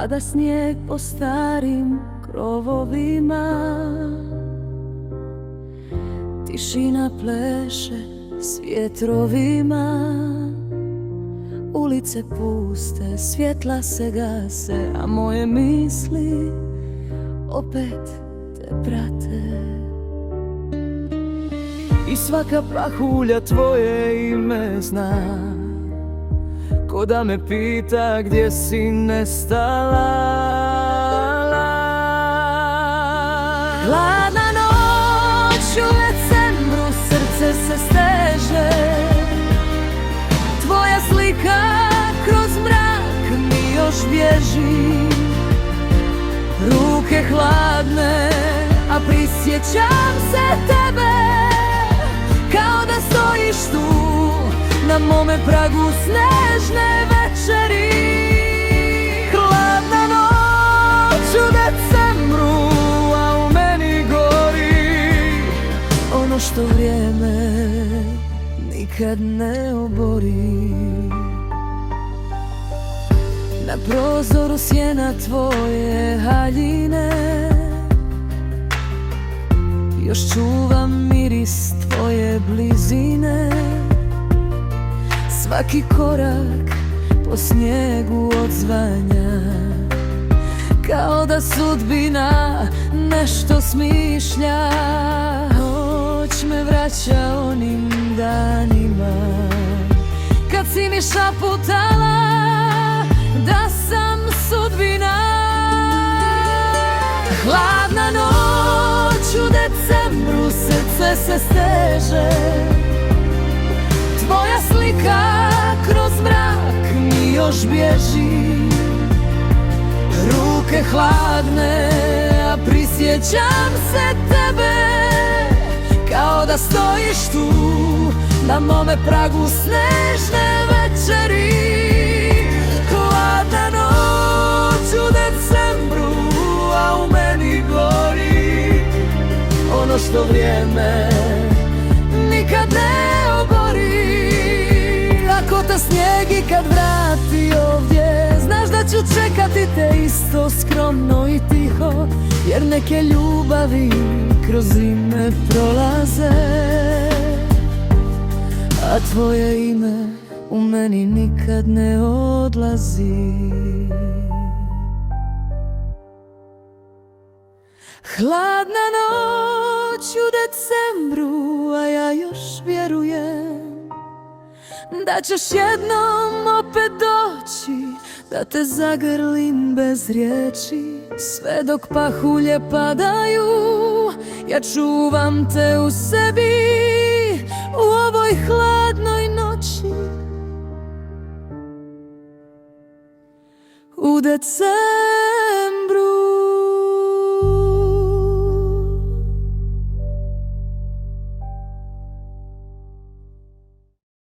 pada snijeg po starim krovovima. Tišina pleše s vjetrovima, ulice puste, svjetla se gase, a moje misli opet te prate. I svaka pahulja tvoje ime zna, ko da me pita gdje si nestala. Hladna noć u decembru, srce se steže, tvoja slika kroz mrak mi još bježi. Ruke hladne, a prisjećam se tebe, kao da stojiš tu na mome pragu snežne večeri. Hladna noć u decembru, a u meni gori ono što vrijeme nikad ne obori. Na prozoru sjena tvoje haljine, još čuvam miris tvoje blizine. Svaki korak po snijegu odzvanja, kao da sudbina nešto smišlja. Noć me vraća onim danima, kad si mi šaputala da sam sudbina. Hladna noć u decembru, srce se steže, tvoja slika kroz mrak mi još bježi. Ruke hladne, a prisjećam se tebe, kao da stojiš tu na mome pragu snežne večeri. Hladna noć u decembru, a u meni gori ono što vrijeme nikad ne obori. Ako te snijeg ikad vrati ovdje, znaš da ću čekati te isto skromno i tiho, jer neke ljubavi kroz zime prolaze, a tvoje ime u meni nikad ne odlazi. Hladna noć u decembru, a ja još vjerujem da ćeš jednom opet doći, da te zagrlim bez riječi. Sve dok pahulje padaju, ja čuvam te u sebi u ovoj hladnoj noći. U decembru.